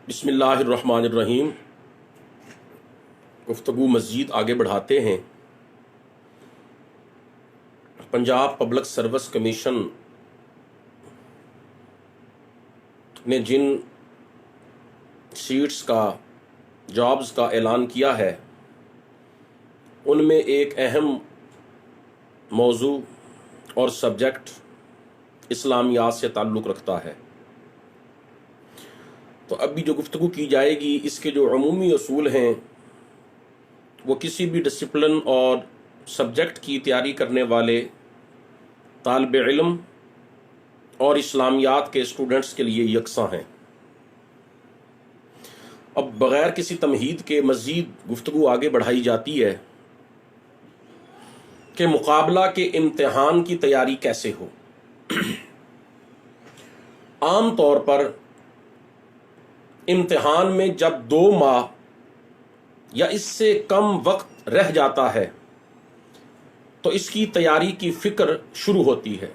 बिस्मिल्लाहिर्रहमानिर्रहीम। गुफ्तगू मज़ीद आगे बढ़ाते हैं। पंजाब पब्लिक सर्विस कमीशन ने जिन सीट्स का जॉब्स का ऐलान किया है उनमें एक अहम मौजू और सब्जेक्ट इस्लामियात से ताल्लुक़ रखता है। तो अभी जो गुफ्तगू की जाएगी इसके जो अमूमी असूल हैं वो किसी भी डिसिप्लिन और सब्जेक्ट की तैयारी करने वाले तालिब इल्म और इस्लामियात के स्टूडेंट्स के लिए यकसा हैं। अब बग़ैर किसी तमहीद के मज़ीद गुफ्तगू आगे बढ़ाई जाती है कि मुकाबला के इम्तिहान की तैयारी कैसे हो। आम तौर पर इम्तिहान में जब 2 माह या इससे कम वक्त रह जाता है तो इसकी तैयारी की फ़िक्र शुरू होती है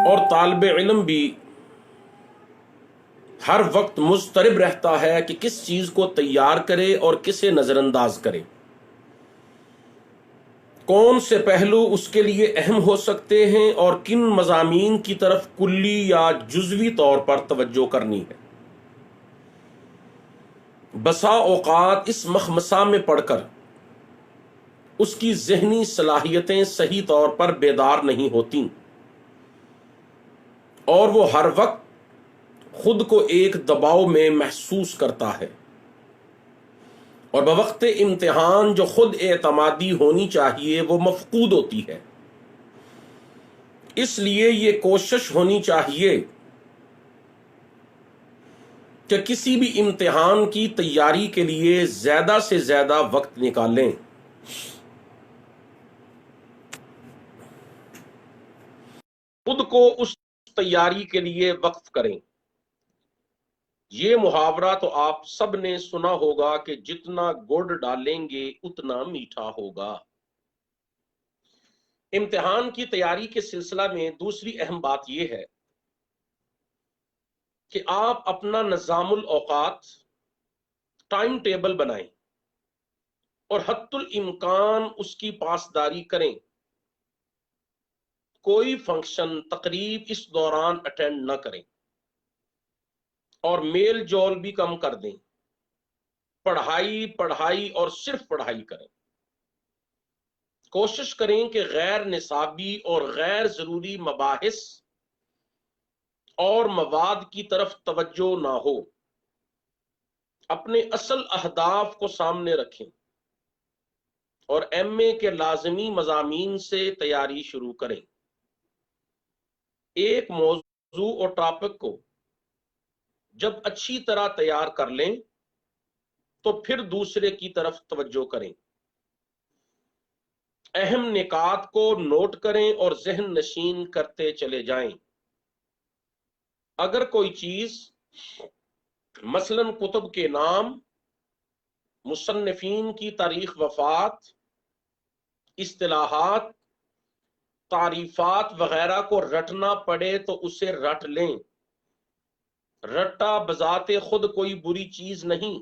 और तालिब इल्म भी हर वक्त मुस्तरब रहता है कि किस चीज़ को तैयार करे और किसे नज़रअंदाज करे। कौन से पहलू उसके लिए अहम हो सकते हैं और किन मज़ामीन की तरफ कुल्ली या जुज़वी तौर पर तवज्जो करनी है। बसा औक़ात इस मखमसा में पढ़कर उसकी ज़हनी सलाहियतें सही तौर पर बेदार नहीं होती और वो हर वक्त खुद को एक दबाव में महसूस करता है और बवक्त इम्तिहान जो खुद एतमादी होनी चाहिए वो मफकूद होती है। इसलिए ये कोशिश होनी चाहिए कि किसी भी इम्तिहान की तैयारी के लिए ज़्यादा से ज़्यादा वक्त निकालें। खुद को उस तैयारी के लिए वक्फ करें। ये मुहावरा तो आप सब ने सुना होगा कि जितना गुड़ डालेंगे उतना मीठा होगा। इम्तिहान की तैयारी के सिलसिला में दूसरी अहम बात यह है कि आप अपना निज़ामुल औकात टाइम टेबल बनाएं और हत्तुल इम्कान उसकी पासदारी करें। कोई फंक्शन तकरीब इस दौरान अटेंड न करें और मेल जोल भी कम कर दें। पढ़ाई पढ़ाई और सिर्फ पढ़ाई करें। कोशिश करें कि गैर निसाबी और गैर जरूरी मबाहिस और मवाद की तरफ तवज्जो ना हो। अपने असल अहदाफ को सामने रखें और एमए के लाजमी मजामीन से तैयारी शुरू करें। एक मौजू और टॉपिक को जब अच्छी तरह तैयार कर लें तो फिर दूसरे की तरफ तवज्जो करें। अहम निकात को नोट करें और जहन नशीन करते चले जाएं। अगर कोई चीज मसलन कुतुब के नाम, मुसन्निफीन की तारीख वफात, इस्तिलाहात, तारीफात वगैरह को रटना पड़े तो उसे रट लें। रट्टा बजाते खुद कोई बुरी चीज नहीं,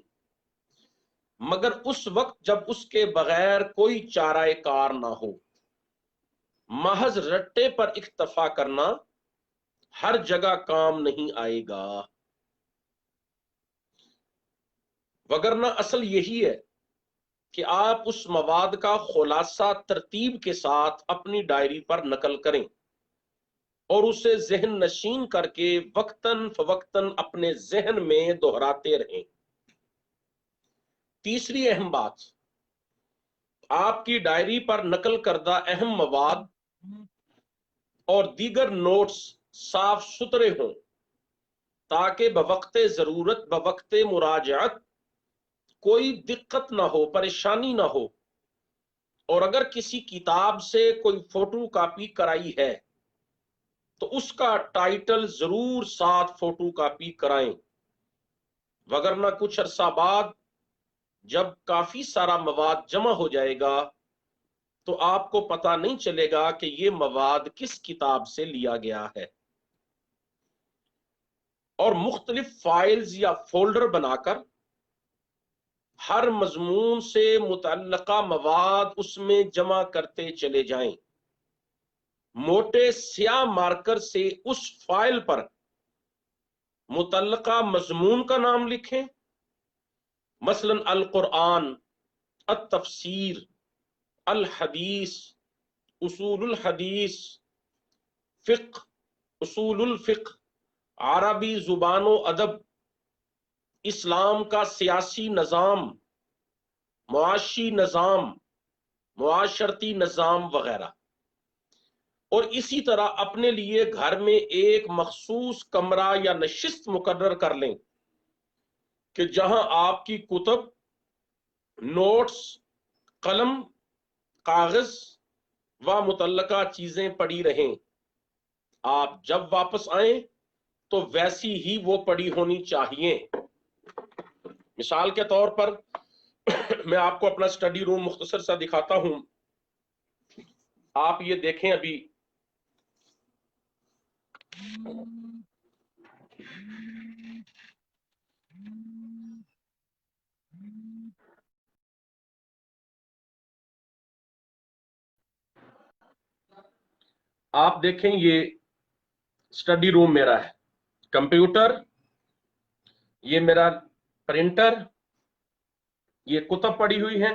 मगर उस वक्त जब उसके बगैर कोई चाराए कार ना हो। महज रट्टे पर इक्तफा करना हर जगह काम नहीं आएगा, वगरना असल यही है कि आप उस मवाद का खुलासा तरतीब के साथ अपनी डायरी पर नकल करें और उसे जहन नशीन करके वक्तन फवक्तन अपने जहन में दोहराते रहें। तीसरी अहम बात, आपकी डायरी पर नकल करदा अहम मवाद और दीगर नोट्स साफ सुथरे हों ताकि बवक्ते जरूरत बवक्ते मुराजात कोई दिक्कत ना हो, परेशानी ना हो। और अगर किसी किताब से कोई फोटो कॉपी कराई है तो उसका टाइटल जरूर साथ फोटो कॉपी कराएं, वगरना कुछ अरसा बाद जब काफी सारा मवाद जमा हो जाएगा तो आपको पता नहीं चलेगा कि यह मवाद किस किताब से लिया गया है। और मुख्तलिफ फाइल्स या फोल्डर बनाकर हर मजमून से मुतल्लका मवाद उसमें जमा करते चले जाएं। मोटे स्याह मार्कर से उस फाइल पर मुतल्लका मजमून का नाम लिखें, मसलन अल कुरान, अत तफसीर, अल हदीस, उसूलुल हदीस, फिक्र, उसूलुल फिक्र, अरबी जुबानो अदब, इस्लाम का सियासी निज़ाम, मुआशी निज़ाम, मुआशरती निज़ाम वगैरह। और इसी तरह अपने लिए घर में एक मखसूस कमरा या नशिस्त मुकर्रर कर लें कि जहां आपकी कुतब, नोट्स, कलम, कागज व मुतल्लका चीजें पड़ी रहें। आप जब वापस आए तो वैसी ही वो पड़ी होनी चाहिए। मिसाल के तौर पर मैं आपको अपना स्टडी रूम मुख्तसर सा दिखाता हूं। आप ये देखें, अभी आप देखें, ये स्टडी रूम मेरा है। कंप्यूटर, ये मेरा प्रिंटर, ये कुतब पड़ी हुई है।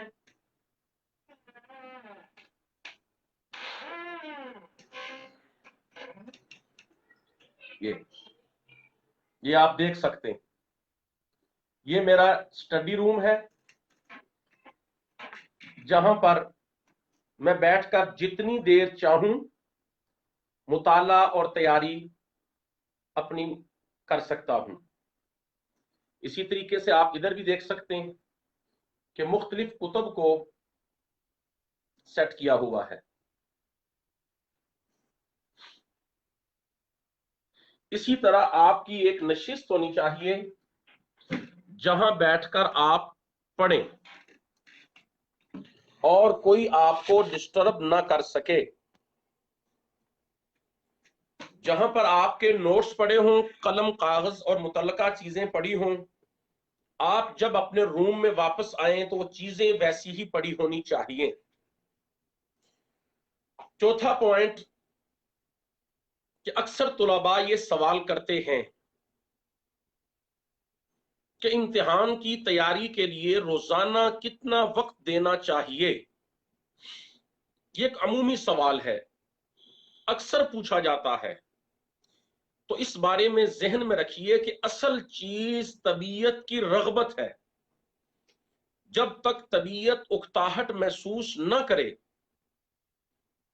ये आप देख सकते हैं, ये मेरा स्टडी रूम है जहां पर मैं बैठकर जितनी देर चाहूं मुताला और तैयारी अपनी कर सकता हूं। इसी तरीके से आप इधर भी देख सकते हैं कि मुख्तलिफ कुतब को सेट किया हुआ है। इसी तरह आपकी एक नशिस्त होनी चाहिए जहां बैठकर आप पढ़ें और कोई आपको डिस्टर्ब ना कर सके, जहां पर आपके नोट्स पड़े हों, कलम, कागज और मुतल्लका चीजें पड़ी हों। आप जब अपने रूम में वापस आए तो वो चीजें वैसी ही पड़ी होनी चाहिए। चौथा पॉइंट कि अक्सर तुलबा ये सवाल करते हैं कि इम्तिहान की तैयारी के लिए रोजाना कितना वक्त देना चाहिए। ये एक अमूमी सवाल है, अक्सर पूछा जाता है। तो इस बारे में जहन में रखिए कि असल चीज तबीयत की रगबत है। जब तक तबीयत उकताहट महसूस न करे,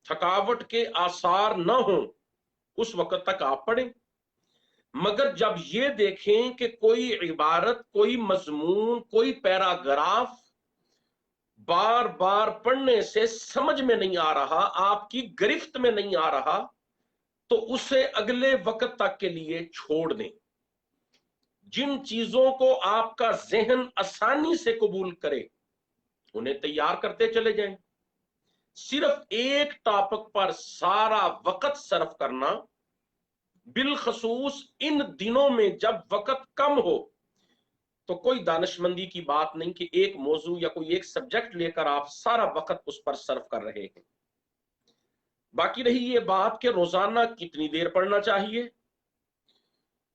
थकावट के आसार न हो, उस वक्त तक आप पढ़ें। मगर जब ये देखें कि कोई इबारत, कोई मजमून, कोई पैराग्राफ बार बार पढ़ने से समझ में नहीं आ रहा, आपकी गिरफ्त में नहीं आ रहा, तो उसे अगले वक्त तक के लिए छोड़ दें। जिन चीजों को आपका जहन आसानी से कबूल करे उन्हें तैयार करते चले जाएं। सिर्फ एक टॉपिक पर सारा वक्त सर्फ करना, बिलखसूस इन दिनों में जब वक्त कम हो, तो कोई दानिशमंदी की बात नहीं कि एक मौजू या कोई एक सब्जेक्ट लेकर आप सारा वक्त उस पर सर्फ कर रहे हैं। बाकी रही ये बात कि रोजाना कितनी देर पढ़ना चाहिए,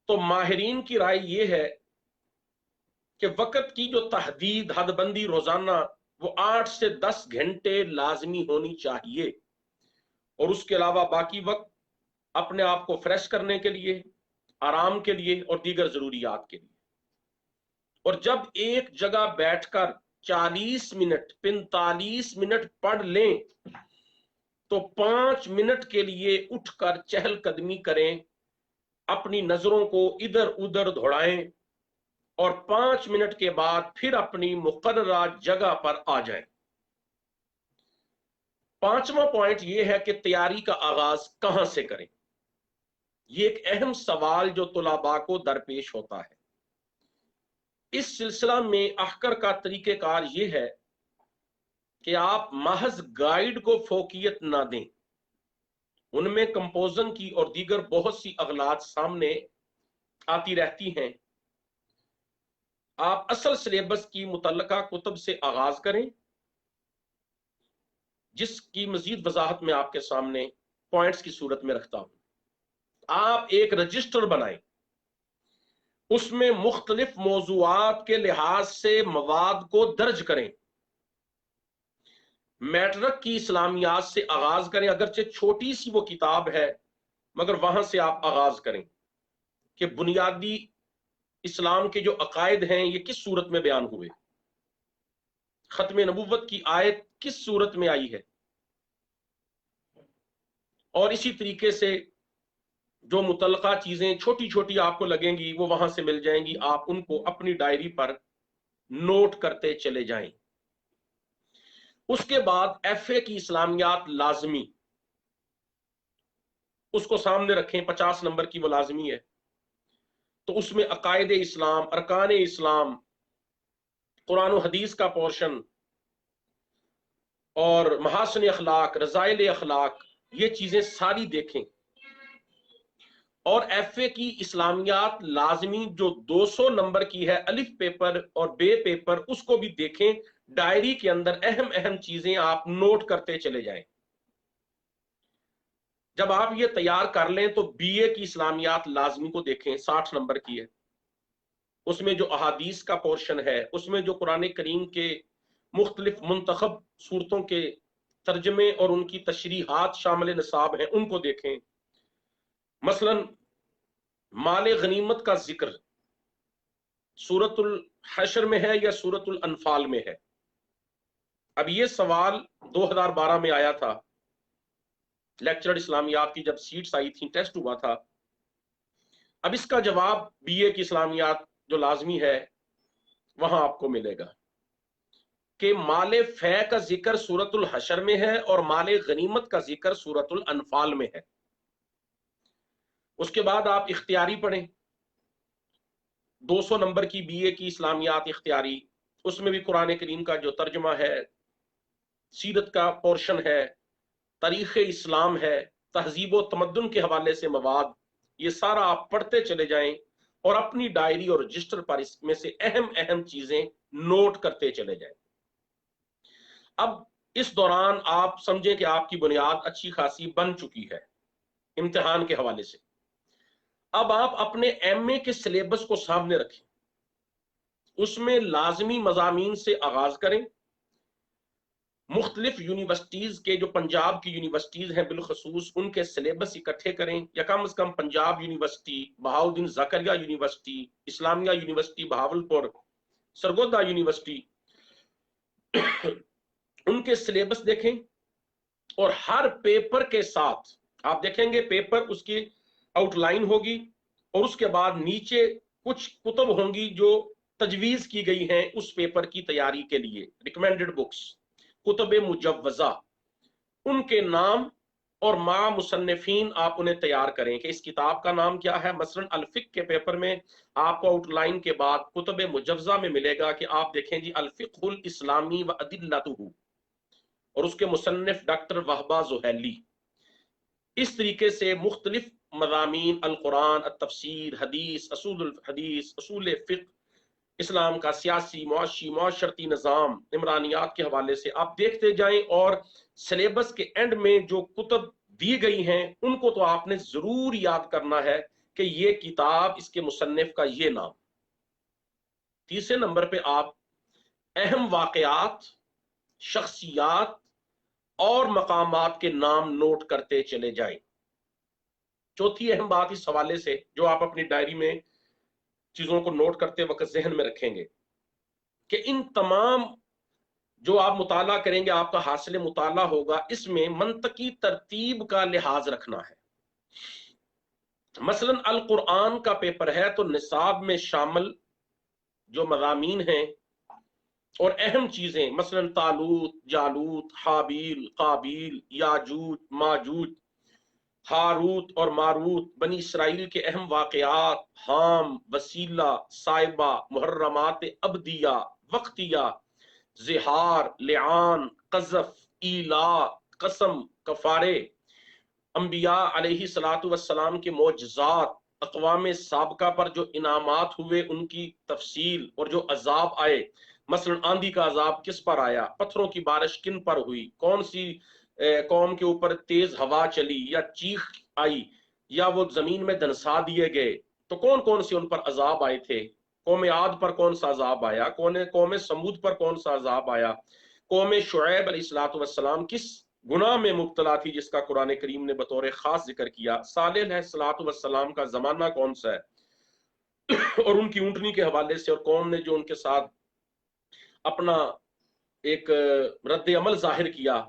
तो माहिरीन की राय यह है कि वक्त की जो तहदीद, हदबंदी रोजाना वो 8 से 10 घंटे लाजमी होनी चाहिए। और उसके अलावा बाकी वक्त अपने आप को फ्रेश करने के लिए, आराम के लिए और दीगर जरूरियात के लिए। और जब एक जगह बैठकर 40 मिनट, 45 मिनट पढ़ लें तो 5 मिनट के लिए उठकर चहलकदमी करें, अपनी नजरों को इधर उधर दौड़ाएं और 5 मिनट के बाद फिर अपनी मुकर्ररा जगह पर आ जाएं। पांचवा पॉइंट यह है कि तैयारी का आगाज कहां से करें। यह एक अहम सवाल जो तुलाबा को दरपेश होता है। इस सिलसिला में अहकर का तरीकेकार यह है कि आप महज गाइड को फोकियत ना दें। उनमें कंपोजन की और दीगर बहुत सी अगलात सामने आती रहती हैं। आप असल सिलेबस की मुतल्लका कुतब से आगाज करें, जिसकी मजीद वजाहत में आपके सामने पॉइंट्स की सूरत में रखता हूं। आप एक रजिस्टर बनाएं, उसमें मुख्तलिफ मौजूआत के लिहाज से मवाद को दर्ज करें। मैट्रिक की इस्लामियात से आगाज करें, अगरचे छोटी सी वो किताब है मगर वहां से आप आगाज करें कि बुनियादी इस्लाम के जो अकायद हैं ये किस सूरत में बयान हुए, खत्म नबुव्वत की आयत किस सूरत में आई है, और इसी तरीके से जो मुतल्लका चीजें छोटी छोटी आपको लगेंगी वो वहां से मिल जाएंगी। आप उनको अपनी डायरी पर नोट करते चले जाएं। उसके बाद एफए की इस्लामियात लाजमी, उसको सामने रखें, 50 नंबर की वो लाजमी है। तो उसमें अकायद इस्लाम, अरकान इस्लाम, कुरान और हदीस का पोर्शन और महासन अखलाक, रजाइल अखलाक, ये चीजें सारी देखें। और एफए की इस्लामियात लाजमी जो 200 नंबर की है, अलिफ पेपर और बे पेपर, उसको भी देखें। डायरी के अंदर अहम अहम चीजें आप नोट करते चले जाएं। जब आप ये तैयार कर लें तो बीए की इस्लामियात लाजमी को देखें, 60 नंबर की है। उसमें जो अहादीस का पोर्शन है, उसमें जो कुरान करीम के मुख्तलिफ मुंतखब सूरतों के तर्जमे और उनकी तशरीहात शामिल निसाब हैं, उनको देखें। मसलन माले गनीमत का जिक्र सूरतुल हशर में है या सूरतुल अनफाल में है। अब ये सवाल 2012 में आया था, लेक्चर इस्लामियात की जब सीट्स आई थी, टेस्ट हुआ था। अब इसका जवाब बीए की इस्लामियात जो लाजमी है वहां आपको मिलेगा कि माले फै का जिक्र सूरतुल हशर में है और माले गनीमत का जिक्र सूरतुल अनफाल में है। उसके बाद आप इख्तियारी पढ़ें, 200 नंबर की बीए की इस्लामियात इख्तियारी, उसमें भी कुरान करीम का जो तर्जमा है, सीरत का पोर्शन है, तारीख इस्लाम है, तहजीब व तमद्दुन के हवाले से मवाद, ये सारा आप पढ़ते चले जाएं और अपनी डायरी और रजिस्टर पर इसमें से अहम अहम चीजें नोट करते चले जाएं। अब इस दौरान आप समझें कि आपकी बुनियाद अच्छी खासी बन चुकी है इम्तिहान के हवाले से। अब आप अपने एमए के सिलेबस को सामने रखें, उसमें लाजमी मजामीन से आगाज करें। मुख्तलिफ यूनिवर्सिटीज के जो पंजाब की यूनिवर्सिटीज हैं बिलखसूस, उनके सिलेबस इकट्ठे करें, या कम से कम Punjab university, Bahauddin Zakariya university, Islamia university Bahawalpur, Sargodha university, उनके सिलेबस देखें। और हर पेपर के साथ आप देखेंगे पेपर, उसकी आउटलाइन होगी और उसके बाद नीचे कुछ कुतुब होंगी जो तजवीज की गई हैं उस पेपर की तैयारी के लिए, रिकमेंडेड बुक्स, कुतुब मुजव्वजा, उनके नाम और मा मुसन्निफीन आप उन्हें तैयार करें कि इस किताब का नाम क्या है। मसलन अलफिक के पेपर में आपको आउटलाइन के बाद कुतुब मुजव्वजा में मिलेगा कि आप देखें जी अलफिकुल इस्लामी व अदिल्लतुहु, और उसके मुसन्निफ डॉक्टर वहबा ज़ुहैली। इस तरीके से मुख्तलिफ मज़ामीन, अल कुरान, तफसीर, हदीस, असूल हदीस, असूल फिक़्ह, इस्लाम का सियासी, मुआशी, मुआशरती निज़ाम, इमरानियात के हवाले से आप देखते जाएं। और सिलेबस के एंड में जो कुतुब दी गई हैं उनको तो आपने जरूर याद करना है कि ये किताब, इसके मुसन्निफ का ये नाम। तीसरे नंबर पे आप अहम वाकयात, शख्सियात और मकामात के नाम नोट करते चले जाएं। चौथी अहम बात इस हवाले से जो आप अपनी डायरी में चीजों को नोट करते वक्त जहन में रखेंगे कि इन तमाम जो आप मुताला करेंगे, आपका हासिल मुताला होगा, इसमें मंतकी तरतीब का लिहाज रखना है। मसलन अल कुरान का पेपर है तो निसाब में शामिल जो मज़ामीन हैं और अहम चीजें, मसलन तालूत, जालूत, हाबील, काबील, याजूज, माजूज, हारूत और मारूत, बनी इसराइल के अहम वाकयात, हाम, वसीला, साइबा, मुहर्रमात अब्दिया, वक्तिया, जिहार, लिआन, कज़फ, ईला, कसम, कफारे, अंबिया अलैहि सलातु वस्सलाम के मोजज़ात, अक़वाम साबका पर जो इनामात हुए उनकी तफसील और जो अजाब आए, मसलन आंधी का अजाब किस पर आया, पत्थरों की बारिश किन पर हुई, कौन सी कौम के ऊपर तेज हवा चली या चीख आई या वो जमीन में धंसा दिए गए, तो कौन कौन से उन पर अजाब आए थे। कौम आद पर कौन सा अजाब आया, कौम समूद पर कौन सा अजाब आया, कौम शुएब अलैहिस्सलाम किस गुनाह में मुब्तला थी जिसका कुरान करीम ने बतौर खास जिक्र किया, सालेह अलैहिस्सलाम का जमाना कौन सा है और उनकी ऊंटनी के हवाले से, और कौम ने जो उनके साथ अपना एक रद्द अमल जाहिर किया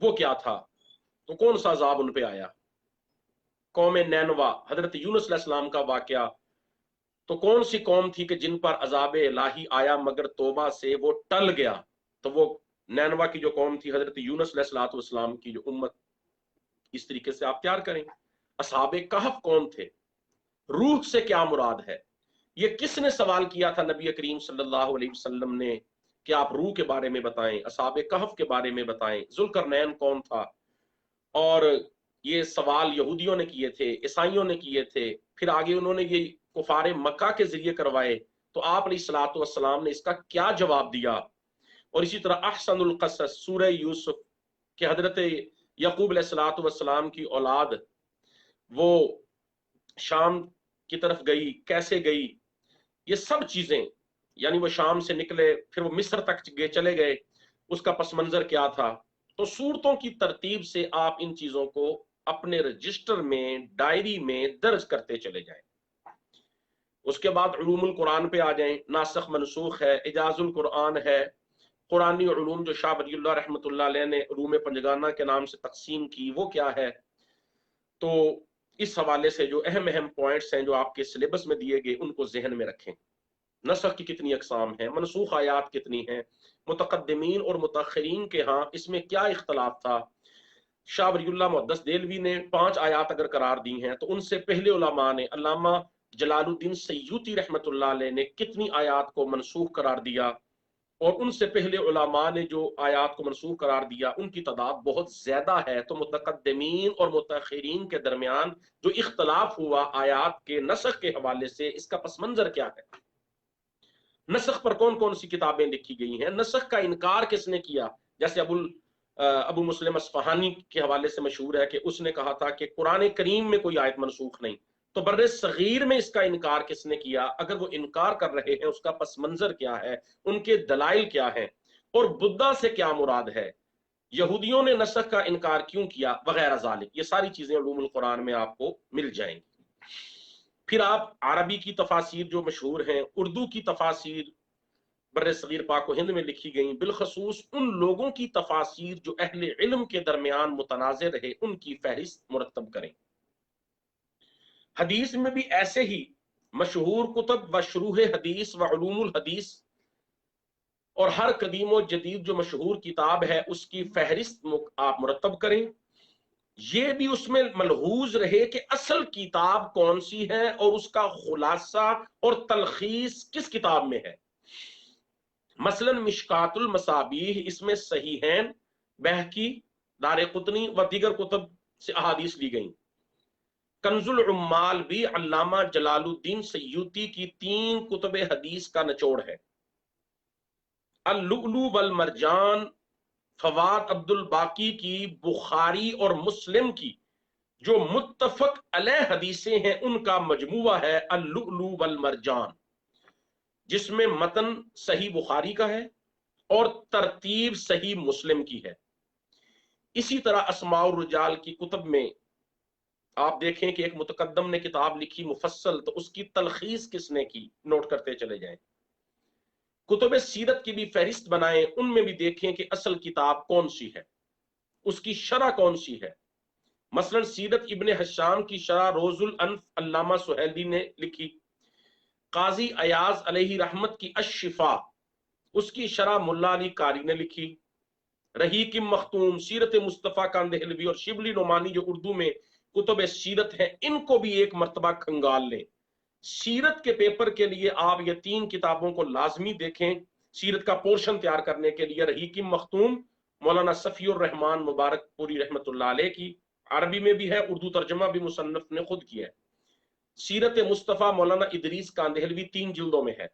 वो क्या था, तो कौन सा अजाब उन पे आया। कौम नैनवा, हजरत यूनुस अलैहिस्सलाम का वाकया, तो कौन सी कौम थी कि जिन पर अजाब इलाही आया मगर तौबा से वो टल गया, तो वो नैनवा की जो कौम थी, हजरत यूनुस अलैहिस्सलाम की जो उम्मत। इस तरीके से आप तैयार करें। असहाबे कहफ कौन थे, रूह से क्या मुराद है, ये किसने सवाल किया था नबी करीम सल्लल्लाहु अलैहि वसल्लम ने कि आप रूह के बारे में बताएं, असहाबे कहफ के बारे में बताएं, जुल्करनैन कौन था। और ये सवाल यहूदियों ने किए थे, ईसाइयों ने किए थे, फिर आगे उन्होंने ये कुफारे मक्का के जरिए करवाए, तो आप अलैहिस्सलातु वस्सलाम ने इसका क्या जवाब दिया। और इसी तरह अहसनुल क़सस सूरह यूसुफ के हजरत यकूब अलैहिस्सलातु वस्सलाम की औलाद वो शाम की तरफ गई, कैसे गई, ये सब चीजें, यानी वो शाम से निकले फिर वो मिस्र तक चले गए, उसका पस मंजर क्या था। तो सूरतों की तरतीब से आप इन चीजों को अपने रजिस्टर में, डायरी में दर्ज करते चले जाएं। उसके बाद उलूमुल कुरान पे आ जाएं, नासख मनसूख है, इजाजुल कुरान है, कुरानी उलूम जो शाह वलीउल्लाह रहमतुल्लाह अलैह ने उलूम पंजगाना के नाम से तकसीम की वो क्या है। तो इस हवाले से जो अहम अहम पॉइंट्स हैं जो आपके सिलेबस में दिए गए उनको जहन में रखें। नसख की कितनी अकसाम है, मनसूख आयात कितनी हैं, मुतकद्दिमीन और मुतअखिरीन के यहाँ इसमें क्या इख्तलाफ था। शाह वलीउल्लाह मुहद्दिस देलवी ने 5 आयात अगर करार दी हैं, तो उनसे पहले उलमा ने, अल्लामा जलालुद्दीन सय्यूती रहमतुल्लाह अलैह ने कितनी आयात को मनसूख करार दिया, और उनसे पहले उलमा ने जो आयात को मनसूख करार दिया उनकी तादाद बहुत ज्यादा है। तो मुतकद्दिमीन और मुतअखिरीन के दरमियान जो इख्तलाफ हुआ आयात के नसख के हवाले से, इसका पस मंजर क्या है, नसख पर कौन कौन सी किताबें लिखी गई हैं, नसख का इनकार किसने किया। जैसे अबू मुस्लिम अस्फहानी के हवाले से मशहूर है कि उसने कहा था कि कुरान करीम में कोई आयत मनसूख नहीं। तो बर्रे सगीर में इसका इनकार किसने किया, अगर वो इनकार कर रहे हैं उसका पस मंजर क्या है, उनके दलाइल क्या है, और बुद्धा से क्या मुराद है, यहूदियों ने नसख का इनकार क्यों किया, वगैरह ज़ालिक। ये सारी चीजें उलूमुल कुरान में आपको मिल जाएंगी। फिर आप अरबी की तफासिर जो मशहूर हैं, उर्दू की तफासिर बर्रे सगीर पाक हिंद में लिखी गई, बिलखसूस उन लोगों की तफासिर जो अहले इल्म के दरमियान मुतनाज़िर रहे, उनकी फहरिस्त मुरतब करें। हदीस में भी ऐसे ही मशहूर कुतब व शुरूह हदीस व उलूमुल हदीस, और हर कदीम व जदीद जो मशहूर किताब है उसकी फहरिस्त आप मुरतब करें। ये भी उसमें मलहूज रहे कि असल किताब कौन सी है और उसका खुलासा और तलखीस किस किताब में है। मसलन मिशकातुल मसाबीह, इसमें सहीहैन, बहकी, दारक़ुतनी व दीगर कुतुब से अहादीस ली गई। कंजुल उम्माल भी अल्लामा जलालुद्दीन सय्यूती की 3 कुतुब हदीस का निचोड़ है। अल-लुअलु वल मरजान फवाद अब्दुल बाकी की बुखारी और मुस्लिम की जो मुत्तफक अलैह हदीसें हैं उनका मजमुआ है अल-लुअलु वल मरजान, जिसमें मतन सही बुखारी का है और तरतीब सही मुस्लिम की है। इसी तरह अस्माउर रिजाल की कुतुब में आप देखें कि एक मुतकद्दम ने किताब लिखी मुफस्सल, तो उसकी तलखीस किसने की, नोट करते चले जाएं। कुतुब सीरत की भी फहरिस्त बनाएं, उनमें भी देखें कि असल किताब कौन सी है, उसकी शरह कौन सी है। मसलन सीरत इब्ने हशाम की शरह रोजुल अनफ अल्लामा सुहैली ने लिखी। काजी अयाज अलैहि रहमत की अश-शिफा, उसकी शरह मुल्ला अली कारी ने लिखी। रहीकिम मखतूम, सीरत मुस्तफ़ा कांदहलवी और शिबली नोमानी जो उर्दू में कुतुब सीरत है, इनको भी एक मर्तबा खंगाल लें। सीरत के पेपर के लिए आप ये 3 किताबों को लाजमी देखें। सीरत का पोर्शन तैयार करने के लिए रहीकिम मखतूम मौलाना सफीउर रहमान मुबारकपुरी रहमतुल्लाह अलैह की, अरबी में भी है, उर्दू तर्जमा भी मुसन्निफ ने खुद किया है। सीरत मुस्तफ़ा मौलाना इदरीस कांदेहलवी 3 जिल्दों में है,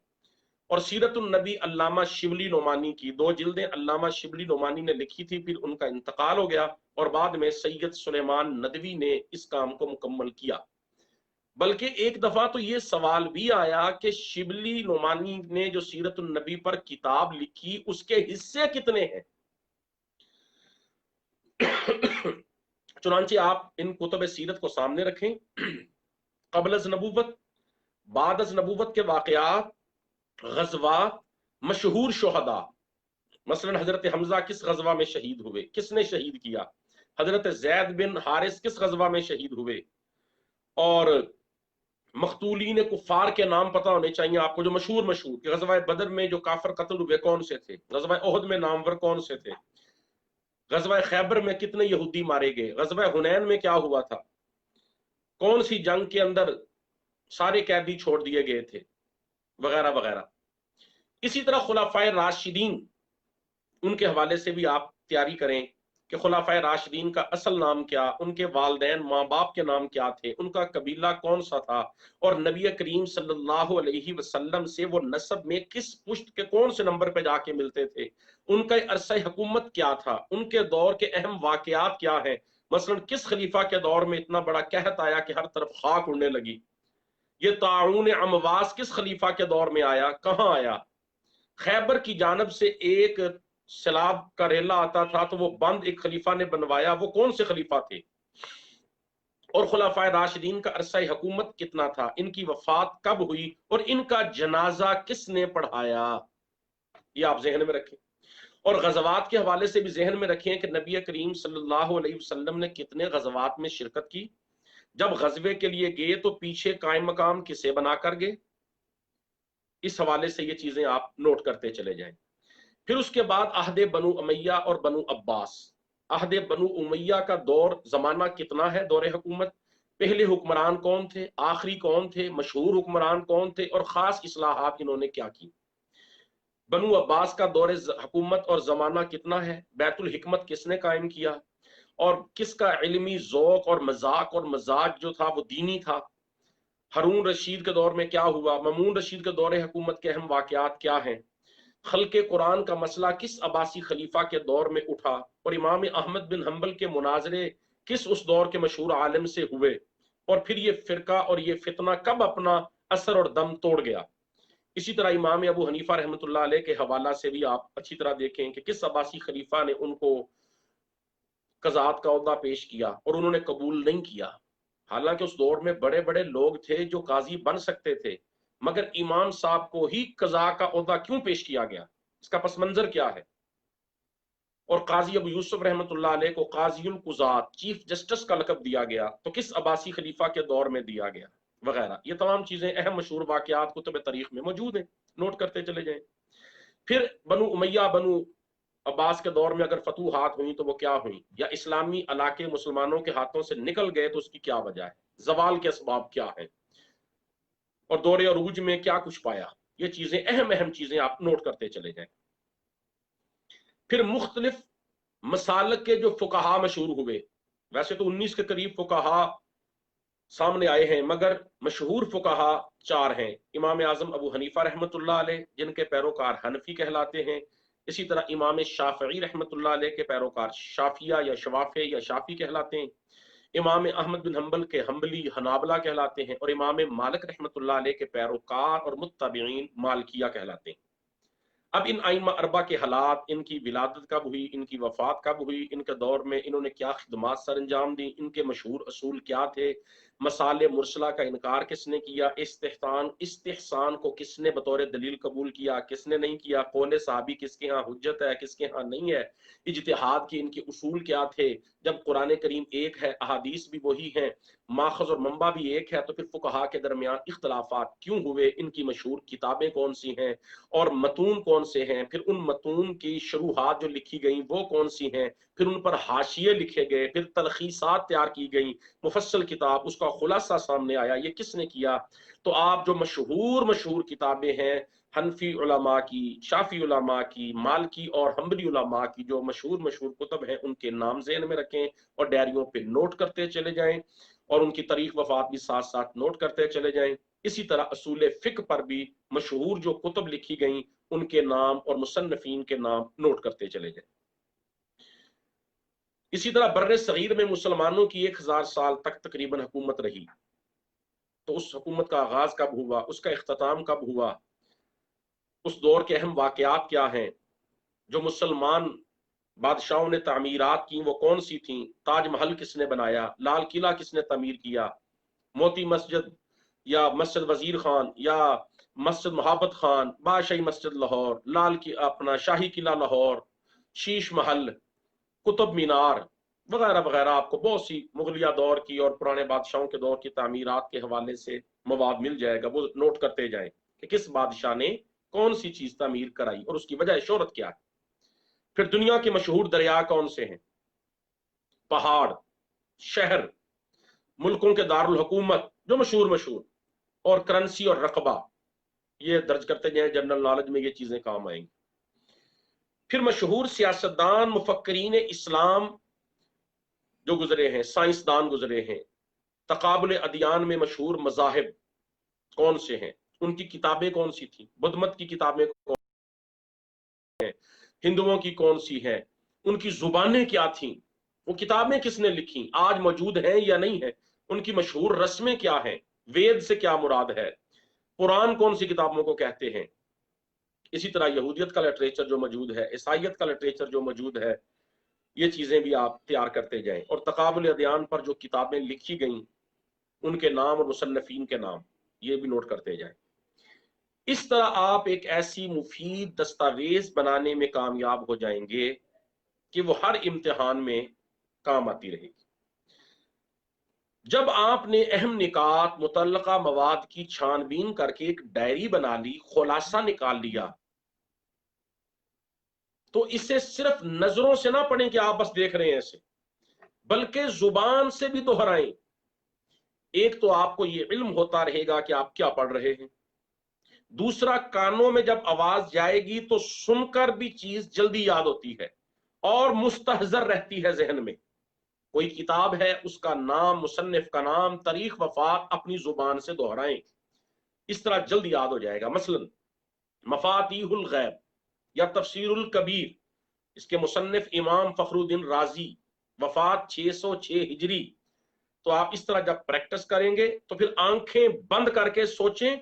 और सीरतुन नबी अल्लामा शिबली नोमानी की 2 जिल्दें अल्लामा शिबली नोमानी ने लिखी थी, फिर उनका इंतकाल हो गया और बाद में सैयद सुलेमान नदवी ने इस काम को मुकम्मल किया। बल्कि एक दफा तो ये सवाल भी आया कि शिबली नोमानी ने जो सीरतुन नबी पर किताब लिखी उसके हिस्से कितने हैं। चुनांचे आप इन कुतुब सीरत को सामने रखें, क़ब्ल नबूवत, बाद नबूवत के वाक़यात, गज़वात, मशहूर शुहदा, मसलन हजरत हमजा किस गज़वा में शहीद हुए, किसने शहीद किया, हजरत जैद बिन हारिस किस गज़वा में शहीद हुए, और मख्तूलीन कुफार के नाम पता होने चाहिए आपको जो मशहूर मशहूर कि गज़वा बदर में जो काफिर कत्ल हुए कौन से थे, गज़वा ओहद में नामवर कौन से थे, गज़वा खैबर में कितने यहूदी मारे गए, गज़वा हुनैन में क्या हुआ था, कौन सी जंग के अंदर सारे कैदी छोड़ दिए गए थे, वगैरह वगैरह। इसी तरह खुलाफाए राशिदीन, उनके हवाले से भी आप तैयारी करें कि खुलाफाए राशिदीन का असल नाम क्या, उनके वालिदैन माँ बाप के नाम क्या थे, उनका कबीला कौन सा था, और नबी करीम सल्लल्लाहु अलैहि वसल्लम से वो नस्ब में किस पुश्त के कौन से नंबर पे जाके मिलते थे, उनका अरसा हुकूमत क्या था, उनके दौर के अहम वाकयात क्या हैं, मसलन किस खलीफा के दौर में इतना बड़ा कहत आया कि हर तरफ खाक उड़ने लगी, ये ताउन अमवास किस खलीफा के दौर में आया, कहां आया, खैबर की जानब से एक सैलाब का रेला आता था तो वो बंद एक खलीफा ने बनवाया, वो कौन से खलीफा थे, और खुलाफाए राशिदीन का अरसा हुकूमत कितना था, इनकी वफात कब हुई और इनका जनाजा किसने पढ़ाया, ये आप जहन में रखें। और गज़वात के हवाले से भी जहन में रखें कि नबी करीम सल्लल्लाहु अलैहि वसल्लम ने कितने गज़वात में शिरकत की, जब गज़वे के लिए गए तो पीछे कायम मकाम किसे बनाकर गए, इस हवाले से ये चीजें आप नोट करते चले जाएं। फिर उसके बाद अहदे बनु उमैया और बनु अब्बास, अहदे बनु उमैया का दौर जमाना कितना है, दौरे हुकूमत, पहले हुक्मरान कौन थे, आखिरी कौन थे, मशहूर हुक्मरान कौन थे, और खास इस्लाहात इन्होंने क्या की। बनु अब्बास का दौरे हुकूमत और जमाना कितना है, बैतुल हिकमत किसने कायम किया, और किसका इल्मी ज़ौक़ और मजाक और मजाज जो था वो दीनी था। हारून रशीद के दौर में क्या हुआ, ममून रशीद के दौरे हुकूमत के अहम वाकयात क्या हैं, खल्के कुरान का मसला किस अब्बासी खलीफा के दौर में उठा, और इमाम अहमद बिन हम्बल के मुनाजरे किस उस दौर के मशहूर आलिम से हुए, और फिर ये फिरका और ये फितना कब अपना असर और दम तोड़ गया। इसी तरह इमाम अबू हनीफा रहमतुल्लाह अलैह के हवाला से भी आप अच्छी तरह देखें कि किस अब्बासी खलीफा ने उनको कज़ात का ओहदा पेश किया और उन्होंने कबूल नहीं किया, हालांकि उस दौर में बड़े बड़े लोग थे जो काजी बन सकते थे, मगर इमाम साहब को ही कज़ा का ओहदा क्यों पेश किया गया, इसका पस मंजर क्या है। और काजी अबू यूसुफ रहमतुल्लाह अलैह को काजीउल कुज़ात, चीफ जस्टिस का लक़ब दिया गया, तो किस अब्बासी खलीफा के दौर में दिया गया, वगैरह। ये तमाम चीजें अहम मशहूर वाकयात कुतुब तारीख में मौजूद हैं, नोट करते चले जाएं। फिर बनु उमैया बनु अब्बास के दौर में अगर फतूहात हुई तो वो क्या हुई, या इस्लामी इलाके मुसलमानों के हाथों से निकल गए तो उसकी क्या वजह है, जवाल के असबाब क्या है, और दौरे अरूज में क्या कुछ पाया। ये चीजें अहम अहम चीजें आप नोट करते चले जाएं। फिर मुख्तलिफ मसालक के जो फुकाहा मशहूर हुए, वैसे तो 19 के करीब फुकाहा सामने आए हैं, मगर मशहूर फुकाहा 4 हैं। इमाम आजम अबू हनीफा रहमतुल्लाह अलैह, जिनके पैरोकार हनफी कहलाते हैं। इसी तरह इमाम शाफी रहमतुल्लाह अलैह के पैरोकार शाफिया या शवाफे या शाफी कहलाते हैं। इमाम अहमद बिन हम्बल के हम्बली हनाबला कहलाते हैं, और इमाम मालिक रहमतुल्लाह अलैह के पैरोकार और मुत्तबीन मालकिया कहलाते हैं। अब इन आइमा अरबा के हालात, इनकी विलादत कब हुई, इनकी वफात कब हुई, इनके दौर में इन्होंने क्या खिदमात सर अंजाम दी, इनके मशहूर असूल क्या थे, मसाले मुरसला का इनकार किसने किया, इस्तिहसान को किसने बतौर दलील कबूल किया, किसने नहीं किया, कौले साहबी किसके यहाँ हुज्जत है, किसके यहाँ नहीं है, इज्तिहाद के इनके उसूल क्या थे, जब कुरान करीम एक है, अहादीस भी वही है, माखज़ और मंबा भी एक है, तो फिर फुकहा के दरमियान इख्तलाफात क्यों हुए, इनकी मशहूर किताबें कौन सी हैं और मतून कौन से हैं, फिर उन मतून की शुरूआत जो लिखी गई वो कौन सी हैं, फिर उन पर हाशिये लिखे गए, फिर तलखीसात तैयार की गई, मुफस्सल किताब, उसका खुलासा सामने आया, ये किसने किया। तो आप जो मशहूर मशहूर किताबें हैं, हनफी उलमा की, शाफी उलमा की, मालकी और हम्बली उलमा की जो मशहूर मशहूर कुतुब हैं उनके नाम ज़हन में रखें और डायरियों पे नोट करते चले जाएं और उनकी तारीख वफात भी साथ साथ नोट करते चले जाएं। इसी तरह असूल फिक पर भी मशहूर जो कुतुब लिखी गई उनके नाम और मुसन्नफीन के नाम नोट करते चले जाएं। इसी तरह बर्रे सगीर में मुसलमानों की 1000 साल तक तकरीबन हुकूमत रही, तो उस हुकूमत का आगाज कब हुआ, उसका इख्तिताम कब हुआ, उस दौर के अहम वाकयात क्या हैं, जो मुसलमान बादशाहों ने तामीरात की वो कौन सी थी, ताजमहल किसने बनाया, लाल किला किसने तमीर किया, मोती मस्जिद या मस्जिद वजीर खान या मस्जिद मोहब्बत खान, बादशाही मस्जिद लाहौर, लाल की अपना शाही किला लाहौर, शीश महल, कुतुब मीनार वगैरह वगैरह। आपको बहुत सी मुगलिया दौर की और पुराने बादशाहों के दौर की तामीरात के हवाले से मवाद मिल जाएगा, वो नोट करते जाएं कि किस बादशाह ने कौन सी चीज तामीर कराई और उसकी वजह शोहरत क्या है। फिर दुनिया के मशहूर दरिया कौन से हैं, पहाड़, शहर, मुल्कों के दारुल हुकूमत जो मशहूर मशहूर, और करेंसी और रकबा, ये दर्ज करते जाएं, जनरल नॉलेज में ये चीजें काम आएंगी। फिर मशहूर सियासतदान मुफक्करीन इस्लाम जो गुजरे हैं, साइंसदान गुजरे हैं, तकाबुल अदियान में मशहूर मजाहिब कौन से हैं, उनकी किताबें कौन सी थी, बुद्ध मत की किताबें कौन हैं, हिंदुओं की कौन सी है, उनकी जुबानें क्या थी, वो किताबें किसने लिखी, आज मौजूद हैं या नहीं है, उनकी मशहूर रस्में क्या हैं, वेद से क्या मुराद है, कुरान कौन सी किताबों को कहते हैं। इसी तरह यहूदियत का लिटरेचर जो मौजूद है, ईसाइयत का लिटरेचर जो मौजूद है, ये चीजें भी आप तैयार करते जाएं। और तकाबुल अदयान पर जो किताबें लिखी गई उनके नाम और मुसन्नफीन के नाम ये भी नोट करते जाएं। इस तरह आप एक ऐसी मुफीद दस्तावेज बनाने में कामयाब हो जाएंगे कि वो हर इम्तिहान में काम आती रहेगी। जब आपने अहम निकात मुतल्लका मवाद की छानबीन करके एक डायरी बना ली, खुलासा निकाल लिया, तो इसे सिर्फ नजरों से ना पढ़ें कि आप बस देख रहे हैं ऐसे, बल्कि जुबान से भी दोहराएं। एक तो आपको यह इल्म होता रहेगा कि आप क्या पढ़ रहे हैं, दूसरा कानों में जब आवाज जाएगी तो सुनकर भी चीज जल्दी याद होती है और मुस्तहजर रहती है जहन में। कोई किताब है, उसका नाम, मुसन्निफ का नाम, तारीख वफात अपनी जुबान से दोहराएं, इस तरह जल्द याद हो जाएगा। मसलन मफातीहुल गैब या तफसीरुल कबीर, इसके मुसन्निफ इमाम फखरुद्दीन राजी, वफात 606 हिजरी। तो आप इस तरह जब प्रैक्टिस करेंगे तो फिर आंखें बंद करके सोचें,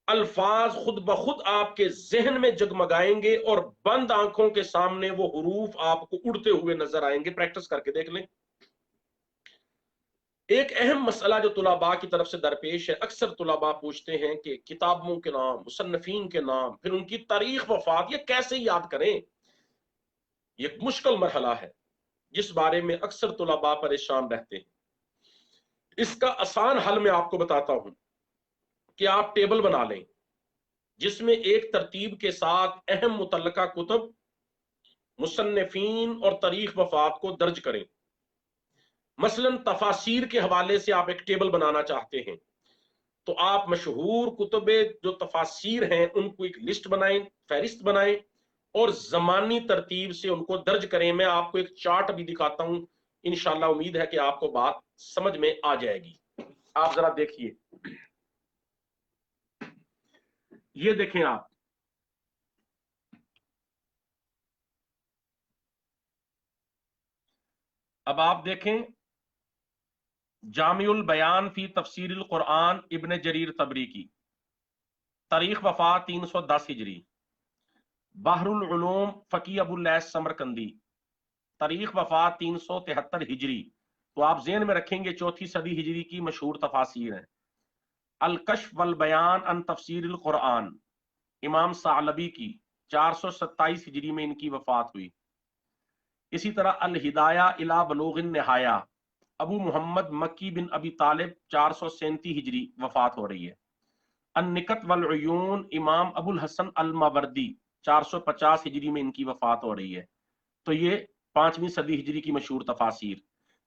अल्फाज खुद ब खुद आपके जहन में जगमगाएंगे और बंद आंखों के सामने वो हुरूफ आपको उड़ते हुए नजर आएंगे। प्रैक्टिस करके देख लें। एक अहम मसला जो तुलाबा की तरफ से दरपेश है, अक्सर तुलाबा पूछते हैं कि किताबों के नाम, मुसन्नफीन के नाम, फिर उनकी तारीख वफात ये कैसे याद करें। ये मुश्किल मरहला है जिस बारे में अक्सर तुलाबा परेशान रहते हैं। इसका आसान हल मैं आपको बताता हूं कि आप टेबल बना लें जिसमें एक तरतीब के साथ अहम मुतल्लका कुतुब, मुसन्नफीन और तारीख वफात को दर्ज करें। मसलन तफासीर के हवाले से आप एक टेबल बनाना चाहते हैं तो आप मशहूर कुतुबे जो तफासीर हैं उनको एक लिस्ट बनाएं, फहरिस्त बनाएं और जमानी तरतीब से उनको दर्ज करें। मैं आपको एक चार्ट भी दिखाता हूं, इंशाल्लाह उम्मीद है कि आपको बात समझ में आ जाएगी। आप जरा देखिए, ये देखें आप, अब आप देखें जामिउल बयान फी तफसीरुल कुरान इब्न जरीर तबरी की, तारीख वफात 310 हिजरी। बहरुल उलूम फकी अबुल लैस समरकंदी, तारीख वफात 373 हिजरी। तो आप ज़हन में रखेंगे 4वीं सदी हिजरी की मशहूर तफासीर है। अल कश्फ वल बयान अन तफसीरुल कुरान, इमाम सालबी की 427 हिजरी में इनकी वफात हुई। इसी तरह अल हिदाया इला बलूगिन निहाया, अबू मोहम्मद मक्की बिन अबी तालिब 437 हिजरी वफात हो रही है। अन निकत वल उयून, इमाम अबुल हसन अल मावर्दी 450 हिजरी में इनकी वफात हो रही है। तो ये 5वीं सदी हिजरी की मशहूर तफासीर।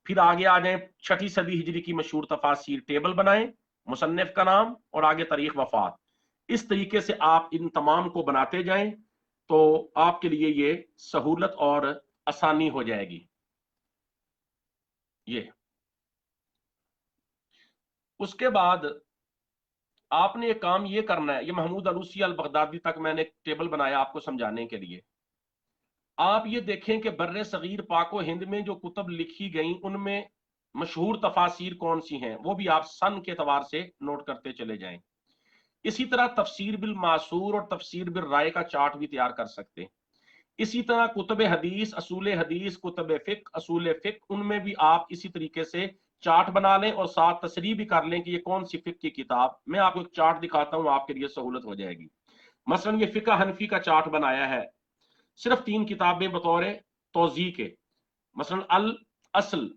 फिर आगे आ जाए 6ठी सदी हिजरी की मशहूर तफासीर, टेबल बनाएं, मुसन्निफ का नाम और आगे तारीख वफात। इस तरीके से आप इन तमाम को बनाते जाएं तो आपके लिए ये सहूलत और आसानी हो जाएगी। ये उसके बाद आपने एक काम ये करना है, ये महमूद अलूसी अल बगदादी तक मैंने एक टेबल बनाया आपको समझाने के लिए। आप ये देखें कि बर्रे सगीर पाको हिंद में जो कुतुब लिखी गई उनमें मशहूर तफासिर कौन सी हैं, वो भी आप सन के एतबार से नोट करते चले जाएं। इसी तरह तफसीर बिल मासूर और तफसीर बिल राय का चार्ट भी तैयार कर सकते हैं। इसी तरह कुतुब हदीस, कुतुब फिक, असूल फिक, उनमें भी आप इसी तरीके से चार्ट बना लें और साथ तसरीह भी कर लें कि ये कौन सी फिक की किताब। मैं आपको एक चार्ट दिखाता हूं, आपके लिए सहूलत हो जाएगी। मसलन ये फिका हनफी का चार्ट बनाया है, सिर्फ 3 किताबें बतौर तौजी के। मसलन अल असल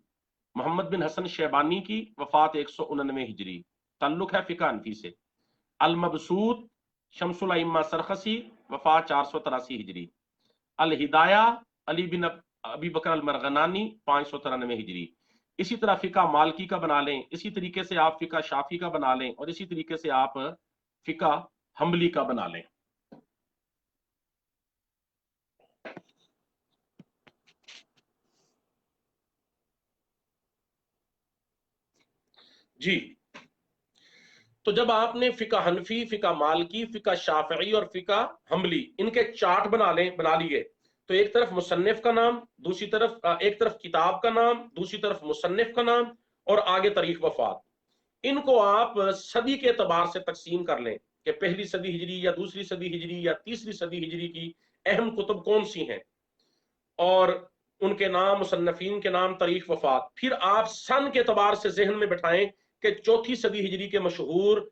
मोहम्मद बिन हसन शैबानी की, वफात 199 हिजरी, ताल्लुक है फिका हनफी से। अल मबसूत शमसुल अइम्मा सरखसी, वफात 483 हिजरी। अल हिदाया अली बिन अबी बकर अल मरगनानी 593 हिजरी। इसी तरह फिका मालकी का बना लें, इसी तरीके से आप फिका शाफी का बना लें, और इसी तरीके से आप फिका हम्बली का बना लें। जी, तो जब आपने फिका हनफी, फिका मालकी, फिका शाफई और फिका हम्बली इनके चार्ट बना लिए, तो एक तरफ मुसन्निफ का नाम, दूसरी तरफ एक तरफ किताब का नाम, दूसरी तरफ मुसन्निफ का नाम, और आगे तारीख वफात। इनको आप सदी के एतबार से तकसीम कर लें कि पहली सदी हिजरी या दूसरी सदी हिजरी या तीसरी सदी हिजरी की अहम कुतुब कौन सी हैं, और उनके नाम, मुसन्नफीन के नाम, तारीख वफात। फिर आप सन के एतबार से जहन में बैठाएं कि चौथी सदी हिजरी के मशहूर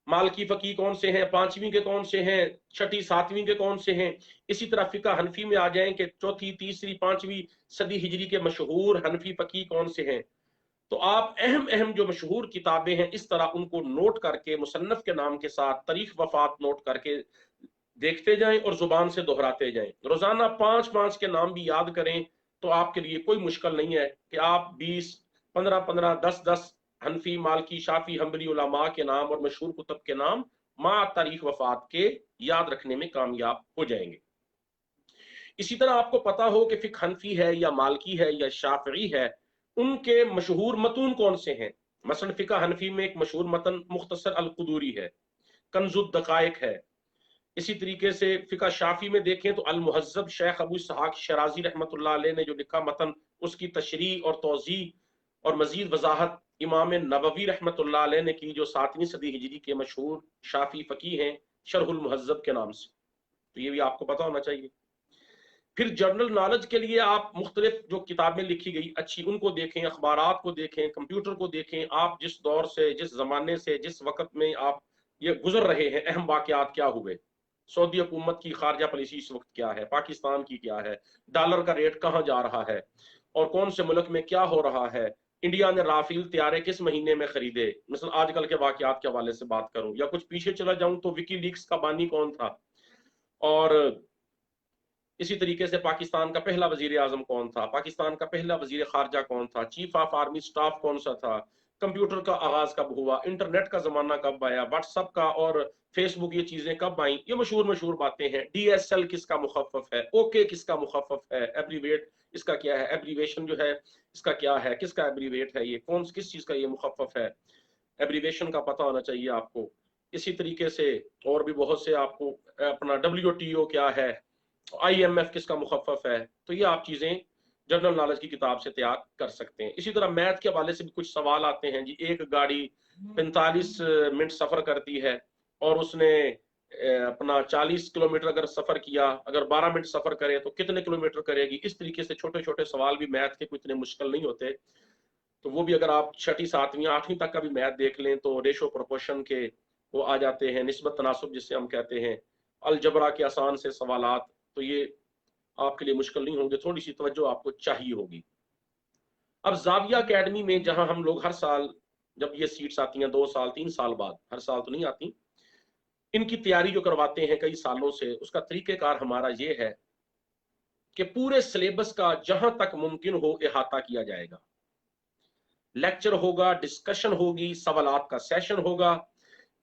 मालकी फकी कौन से हैं, पांचवीं के कौन से हैं, छठी सातवीं के कौन से हैं। इसी तरह फिका हनफी में आ जाएं कि चौथी, तीसरी, पांचवीं सदी हिजरी के मशहूर हनफी फकी कौन से हैं। तो आप अहम अहम जो मशहूर किताबें हैं इस तरह उनको नोट करके मुसन्नफ के नाम के साथ तारीख वफात नोट करके देखते जाएं और जुबान से दोहराते जाएं। रोजाना 5-5 के नाम भी याद करें तो आपके लिए कोई मुश्किल नहीं है कि आप 20, 15-15, 10-10 हनफी, मालकी, शाफी, हम्बली उलमा के नाम और मशहूर कुतुब के नाम मा तारीख वफात के याद रखने में कामयाब हो जाएंगे। इसी तरह आपको पता हो कि फिक हनफी है या मालकी है या शाफी है, उनके मशहूर मतून कौन से हैं। मसलन फिका हनफी में एक मशहूर मतन मुख्तसर अल कुदूरी है, कंजुद दकाइक है। इसी तरीके से फिका शाफी में देखें तो अल मुहज्जब शेख अबू इसहाक शराजी रहमतुल्लाह अलैह ने जो लिखा मतन, उसकी तशरी और तौजी और मजीद वजाहत इमाम नबवी रहमतुल्लाह अलैह ने की, जो 7वीं सदी हिजरी के मशहूर शाफी फकी हैं शरहुल मुहज्जब के नाम से। तो ये भी आपको पता होना चाहिए। फिर जर्नल नॉलेज के लिए आप मुख्तलिफ जो किताबें लिखी गई अच्छी उनको देखें, अखबारात को देखें, कंप्यूटर को देखें। आप जिस दौर से, जिस जमाने से, जिस वक्त में आप ये गुजर रहे हैं, अहम वाकयात क्या हुए, सऊदी हुकूमत की खारजा पॉलिसी इस वक्त क्या है, पाकिस्तान की क्या है, डॉलर का रेट कहाँ जा रहा है, और कौन से मुल्क में क्या हो रहा है, इंडिया ने राफेल तैयारे किस महीने में खरीदे। मतलब आजकल के वाकयात के हवाले से बात करूं या कुछ पीछे चला जाऊं तो विकीलीक्स का बानी कौन था, और इसी तरीके से पाकिस्तान का पहला वजीर आजम कौन था, पाकिस्तान का पहला वजीर खारजा कौन था, चीफ ऑफ आर्मी स्टाफ कौन सा था, कंप्यूटर का आगाज कब हुआ, इंटरनेट का जमाना कब आया, व्हाट्सएप का और फेसबुक ये चीजें कब आई। ये मशहूर मशहूर बातें हैं। DSL किसका मुखफ़फ़ है, ओके किसका मुखफ़फ़ है, एब्रीवेट इसका क्या है, एब्रीवेशन जो है इसका क्या है, किसका एब्रीवेट है, ये कौन किस चीज का ये मुखफ़फ़ है, एब्रीवेशन का पता होना चाहिए आपको। इसी तरीके से और भी बहुत से आपको, अपना WTO क्या है, IMF किसका मुखफ़फ़ है। तो ये आप चीजें जनरल नॉलेज की किताब से तैयार कर सकते हैं। इसी तरह मैथ के हवाले से भी कुछ सवाल आते हैं जी। एक गाड़ी 45 मिनट सफर करती है और उसने अपना 40 किलोमीटर अगर सफर किया, अगर 12 मिनट सफर करे तो कितने किलोमीटर करेगी। इस तरीके से छोटे छोटे सवाल भी मैथ के कोई इतने मुश्किल नहीं होते। तो वो भी अगर आप छठी, सातवीं, आठवीं तक का भी मैथ देख लें तो रेशो प्रोपोर्शन के वो आ जाते हैं, निस्बत तनासुब जिसे हम कहते हैं, अलजबरा के आसान से सवालात। तो ये आपके लिए मुश्किल नहीं होंगे, थोड़ी सी तवज्जो आपको चाहिए होगी। अब जाविया अकेडमी में जहां हम लोग हर साल जब ये सीट्स आती हैं 2 साल 3 साल बाद, हर साल तो नहीं आती, इनकी तैयारी जो करवाते हैं कई सालों से, उसका तरीकेकार हमारा ये है कि पूरे सिलेबस का जहां तक मुमकिन हो इहाता किया जाएगा। लेक्चर होगा, डिस्कशन होगी, सवालात का सेशन होगा।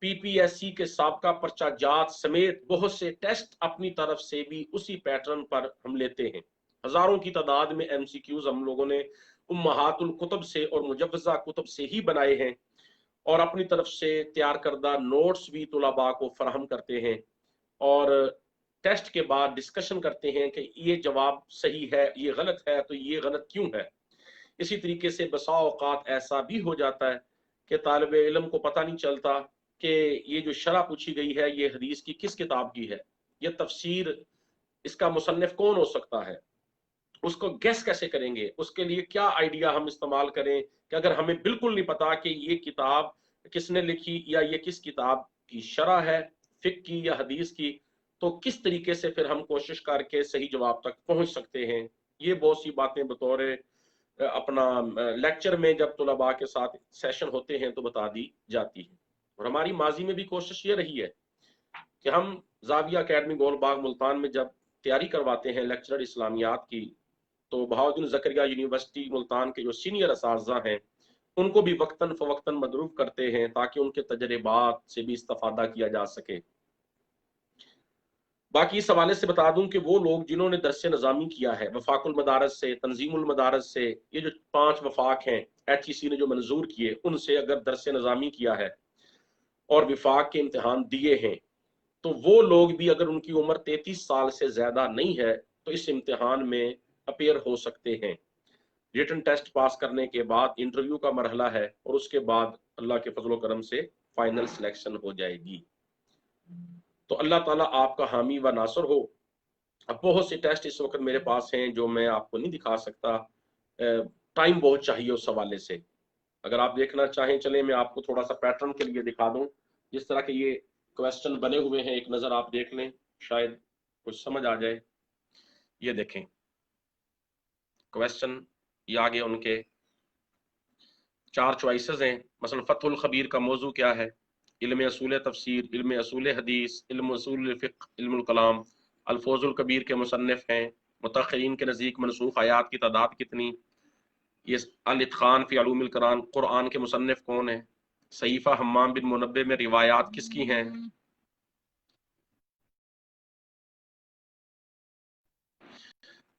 पीपीएससी के साबका पर्चाजात समेत बहुत से टेस्ट अपनी तरफ से भी उसी पैटर्न पर हम लेते हैं। हजारों की तादाद में एमसीक्यूज हम लोगों ने उम्महातुल कुतुब से और मुजव्वजा कुतुब से ही बनाए हैं और अपनी तरफ से तैयार करदा नोट्स भी तुलबा को फराहम करते हैं और टेस्ट के बाद डिस्कशन करते हैं कि ये जवाब सही है, ये गलत है, तो ये गलत क्यों है। इसी तरीके से बसा औकात ऐसा भी हो जाता है कि तालिब इल्म को पता नहीं चलता कि ये जो शरह पूछी गई है ये हदीस की किस किताब की है, ये तफसीर, इसका मुसन्निफ कौन हो सकता है, उसको गैस कैसे करेंगे, उसके लिए क्या आइडिया हम इस्तेमाल करें कि अगर हमें बिल्कुल नहीं पता कि ये किताब किसने लिखी या ये किस किताब की शरह है, फिक की या हदीस की, तो किस तरीके से फिर हम कोशिश करके सही जवाब तक पहुंच सकते हैं। ये बहुत सी बातें बतौर अपना लेक्चर में जब तुलबा के साथ सेशन होते हैं तो बता दी जाती है। और हमारी माजी में भी कोशिश ये रही है कि हम जाविया अकेडमी गोलबाग मुल्तान में जब तैयारी करवाते हैं लेक्चरर इस्लामियात की, तो बहाउद्दीन ज़करिया यूनिवर्सिटी मुल्तान के जो सीनियर असातिज़ा हैं उनको भी वक्तन फवक्तन मदरूफ करते हैं ताकि उनके तजर्बात से भी इस्तेफादा किया जा सके। बाकी इस हवाले से बता दूं कि वो लोग जिन्होंने दरस निज़ामी किया है वफाकुल मदारस से, तंजीमुल मदारस से, ये जो 5 वफाक हैं HEC ने जो मंजूर किए, उनसे अगर दरस निज़ामी किया है और विफाक के इम्तिहान दिए हैं, तो वो लोग भी अगर उनकी उम्र 33 साल से ज्यादा नहीं है तो इस इम्तिहान में अपेयर हो सकते हैं। रिटन टेस्ट पास करने के बाद इंटरव्यू का मरहला है और उसके बाद अल्लाह के फजल करम से फाइनल सिलेक्शन हो जाएगी। तो अल्लाह ताला आपका हामी व नासर हो। अब बहुत से टेस्ट इस वक्त मेरे पास हैं जो मैं आपको नहीं दिखा सकता, टाइम बहुत चाहिए उस हवाले से। अगर आप देखना चाहें, चले मैं आपको थोड़ा सा पैटर्न के लिए दिखा दूं। जिस तरह के ये क्वेश्चन बने हुए हैं, एक नजर आप देख लें, शायद कुछ समझ आ जाए। ये देखें क्वेश्चन, ये आगे उनके 4 चॉइसेस हैं। मसलन फतहुल खबीर का मौजू क्या है, इल्म असूल तफसीर, इल्म असूल हदीस, इल्म असूल फ़िक़्ह, इल्मुल कलाम। अल्फोजुल कबीर के मुसन्निफ हैं, मुतअख़्खिरीन के नज़दीक मनसूख आयात की तादाद कितनी, ये अल इत्क़ान फ़ी उलूमिल क़ुरान, कुरान के मुसन्निफ कौन है, सहीफ़ा हम्माम बिन मुनब्बे में रिवायात किसकी हैं,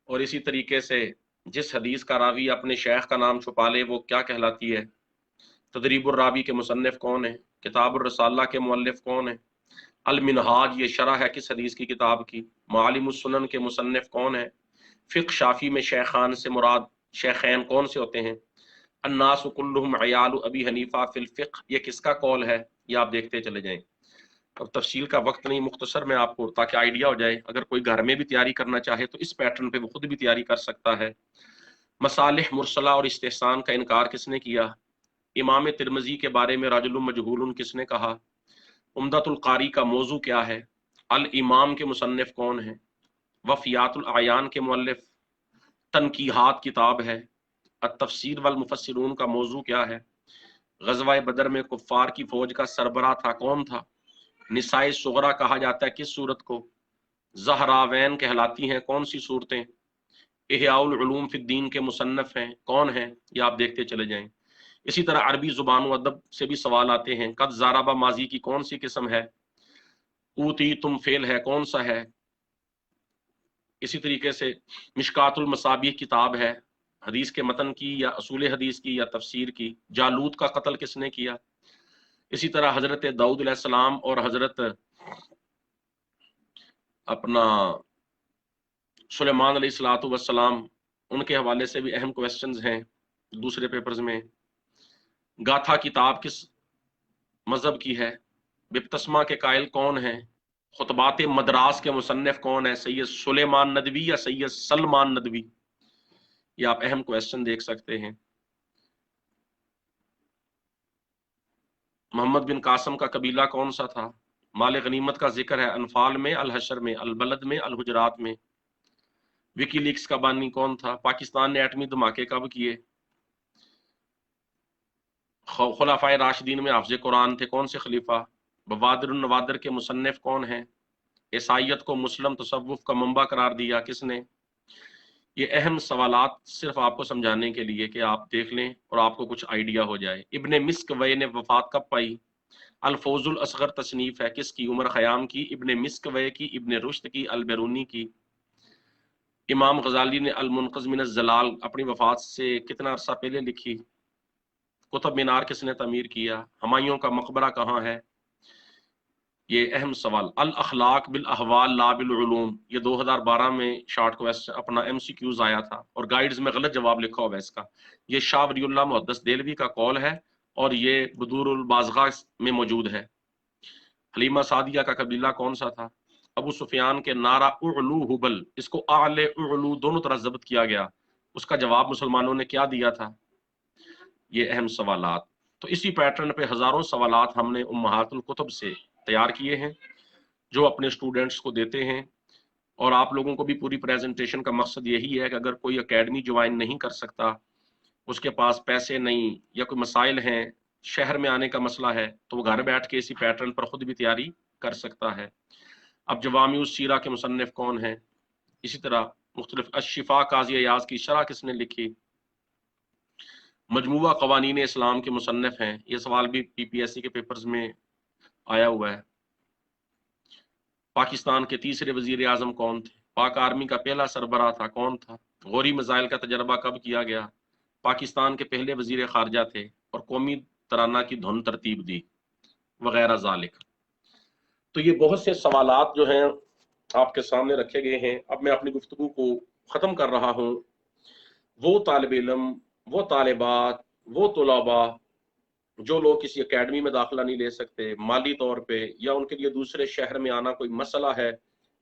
और इसी तरीके से जिस हदीस का रावी अपने शेख का नाम छुपा ले वो क्या कहलाती है, तदरीबुर रावी के मुसन्निफ कौन है, किताबुर रसाला के मुअल्लिफ कौन है, अल मिनहाज ये शरह है किस हदीस की किताब की, मालिमुस सुनन के मुसन्निफ कौन है, फ़िक़्ह शाफ़ी में शेखान से मुराद शेखैन कौन से होते हैं, अन्नासु कुल्लुहुम अयालु अबी हनीफा फिल फ़िक़्ह, ये किसका कौल है, ये आप देखते चले जाएं। अब तफसील का वक्त नहीं, मुख्तसर में आपको ताकि आइडिया हो जाए, अगर कोई घर में भी तैयारी करना चाहे तो इस पैटर्न पे वो खुद भी तैयारी कर सकता है। मसालिह मुरसला और इस्तेहसान का इनकार किसने किया, इमाम तिरमिज़ी के बारे में राजुलुम मजहूलुन किसने कहा, उम्दतुल कारी का मौजू क्या है, अल इमाम के मुसन्निफ कौन है, वफ़ियातुल आयान के मुअल्लिफ, तनकीहात किताब है, अत-तफ़सीर वल मुफस्सिरून का मौजू क्या है, ग़ज़वा बदर में कुफ़ार की फौज का सरबराह था कौन था, निसाए सुगरा कहा जाता है किस सूरत को, ज़हरावैन कहलाती हैं कौन सी सूरतें, इहयाउल उलूम फिद्दीन के मुसन्नफ हैं कौन हैं, ये आप देखते चले जाएं। इसी तरह अरबी जुबान व अदब से भी सवाल आते हैं, कद ज़ाराबा माजी की कौन सी किस्म है, ऊती तुम फेल है कौन सा है। इसी तरीके से मिशकातुल मसाबीह किताब है, हदीस के मतन की या असूल हदीस की या तफसीर की, जालूत का कत्ल किसने किया। इसी तरह हजरत दाऊद अलैहिस्सलाम और हजरत अपना सुलेमान अलैहिस्सलातु वस्सलाम, उनके हवाले से भी अहम क्वेश्चंस हैं दूसरे पेपर्स में। गाथा किताब किस मजहब की है, बिप्तस्मा के कायल कौन है, खुतबात मदरास के मुसन्निफ कौन है, सैयद सुलेमान नदवी या सैयद सलमान नदवी, ये आप अहम क्वेश्चन देख सकते हैं। मोहम्मद बिन कासम का कबीला कौन सा था, माल गनीमत का जिक्र है अनफाल में, अल हशर में, अल बलद में, अल हुजरात में। विकीलीक्स का बानी कौन था, पाकिस्तान ने एटमी धमाके कब किए, खुलाफाए राशिदीन में हाफिज कुरान थे कौन से खलीफा, बवादिर नवादिर के मुसन्निफ कौन है, ईसाइयत को मुस्लिम तसव्वुफ का मंबा करार दिया किसने। ये अहम सवालात सिर्फ आपको समझाने के लिए कि आप देख लें और आपको कुछ आइडिया हो जाए। इब्ने मिस्क वय ने वफात कब पाई, अल-फौजुल असगर तसनीफ है किसकी? उमर खयाम की, इब्ने मिस्कवे की, इब्ने रुश्द की, अल-बेरूनी की। इमाम गजाली ने अल-मुनक़ज़ मिन अज़-ज़लाल अपनी वफात से कितना अरसा पहले लिखी। कुतुब मीनार किसने तमीर किया? हुमायूं का मकबरा कहाँ है? ये अहम सवाल। अल अखलाक बिल अहवाल ला बिल उलूम, ये 2012 में शॉर्ट क्वेश्चन अपना MCQs आया था और गाइड्स में गलत जवाब लिखा हुआ है इसका। ये शाह वलीउल्लाह मुहद्दिस देलवी का कौल है और ये बदूरुल बाज़गा में मौजूद है। हलीमा सादिया का कबीला कौन सा था? अबू सुफियान के नारा उलू हुबल, इसको आले उलू दोनों तरह जब्त किया गया, उसका जवाब मुसलमानों ने क्या दिया था? ये अहम सवालात। तो इसी पैटर्न पे हजारों सवालात हमने उम्महातुल कुतुब से तैयार किए हैं जो अपने स्टूडेंट्स को देते हैं। और आप लोगों को भी पूरी प्रेजेंटेशन का मकसद यही है कि अगर कोई एकेडमी ज्वाइन नहीं कर सकता, उसके पास पैसे नहीं या कोई मसाइल हैं, शहर में आने का मसला है, तो वो घर बैठ के इसी पैटर्न पर खुद भी तैयारी कर सकता है। अब जवामिउस सीरा के मुसन्निफ कौन है? इसी तरह मुख्तलिफ अशिफा काजी अयाज की शरह किसने लिखी? मजमूआ कवानीन इस्लाम के मुसन्निफ हैं। ये सवाल भी PPSC के पेपर्स में आया हुआ है। पाकिस्तान के तीसरे वजीर आजम कौन थे? पाक आर्मी का पहला सरबराह था, कौन था? गौरी मिसाइल का तजर्बा कब किया गया? पाकिस्तान के पहले वजीर खारजा थे और कौमी तराना की धुन तरतीब दी, वगैरह जालिक। तो ये बहुत से सवालात जो हैं आपके सामने रखे गए हैं। अब मैं अपनी गुफ्तगू को ख़त्म कर रहा हूँ। वो तालिब इल्म, वो तालिबात, वो तुलाबा जो लोग किसी एकेडमी में दाखिला नहीं ले सकते माली तौर पे, या उनके लिए दूसरे शहर में आना कोई मसला है,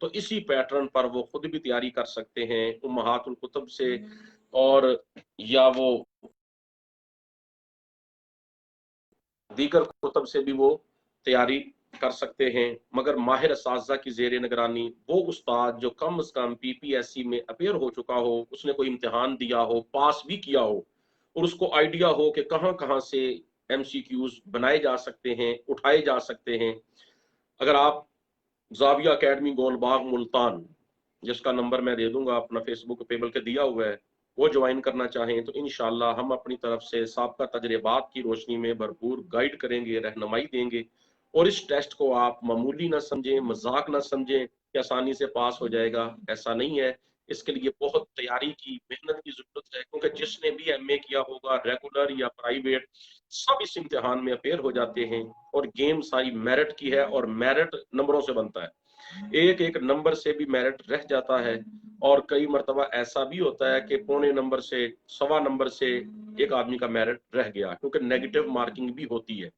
तो इसी पैटर्न पर वो खुद भी तैयारी कर सकते हैं उम्महातुल कुतुब से, और या वो दीगर कुतुब से भी वो तैयारी कर सकते हैं। मगर माहिर असातिज़ा की ज़ेर निगरानी वो उस्ताद जो कम अज़ कम PPSC में अपेयर हो चुका हो, उसने कोई इम्तिहान दिया हो, पास भी किया हो, और उसको आइडिया हो कि कहाँ कहाँ से MCQs बनाए जा सकते हैं, उठाए जा सकते हैं। अगर आप जाविया अकेडमी गोलबाग मुल्तान, जिसका नंबर मैं दे दूंगा, अपना फेसबुक पे बल्कि दिया हुआ है, वो ज्वाइन करना चाहें तो इंशाल्लाह हम अपनी तरफ से साबका तजर्बात की रोशनी में भरपूर गाइड करेंगे, रहनुमाई देंगे। और इस टेस्ट को आप मामूली ना समझें, मजाक ना समझें कि आसानी से पास हो जाएगा, ऐसा नहीं है। इसके लिए बहुत तैयारी की, मेहनत की जरूरत है, क्योंकि जिसने भी MA किया होगा, रेगुलर या प्राइवेट, सब इस इम्तिहान में अपेयर हो जाते हैं। और गेम सारी मेरिट की है और मेरिट नंबरों से बनता है, एक एक नंबर से भी मेरिट रह जाता है। और कई मरतबा ऐसा भी होता है कि पौने नंबर से, सवा नंबर से एक आदमी का मेरिट रह गया, क्योंकि नेगेटिव मार्किंग भी होती है।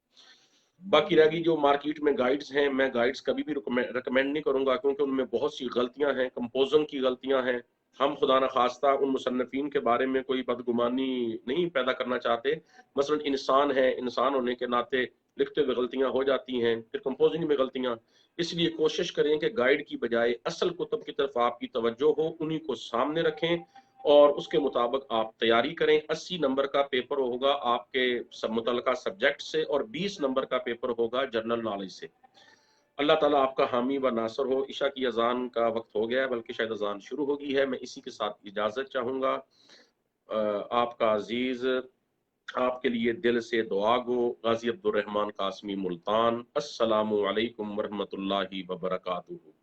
बाकी रह गई जो मार्केट में गाइड्स हैं, मैं गाइड्स कभी भी रिकमेंड नहीं करूंगा, क्योंकि उनमें बहुत सी गलतियां हैं, कंपोजिंग की गलतियां हैं। हम खुदा न खास्ता उन मुसन्निफीन के बारे में कोई बदगुमानी नहीं पैदा करना चाहते। मसलन इंसान है, इंसान होने के नाते लिखते हुए गलतियां हो जाती हैं, फिर कंपोजिंग में गलतियां। इसलिए कोशिश करें कि गाइड की बजाय असल कुतुब की तरफ आपकी तवज्जो हो, उन्हीं को सामने रखें और उसके मुताबिक आप तैयारी करें। 80 नंबर का पेपर होगा आपके सब मुतलका सब्जेक्ट से और 20 नंबर का पेपर होगा जनरल नॉलेज से। अल्लाह ताला आपका हामी व नासर हो। इशा की अजान का वक्त हो गया है, बल्कि शायद अजान शुरू होगी है। मैं इसी के साथ इजाजत चाहूंगा। आपका अजीज आपके लिए दिल से दुआ गो, गाजी अब्दुर्रहमान कासमी मुल्तान। अस्सलामु अलैकुम वरहमतुल्लाहि व बरकातुहू।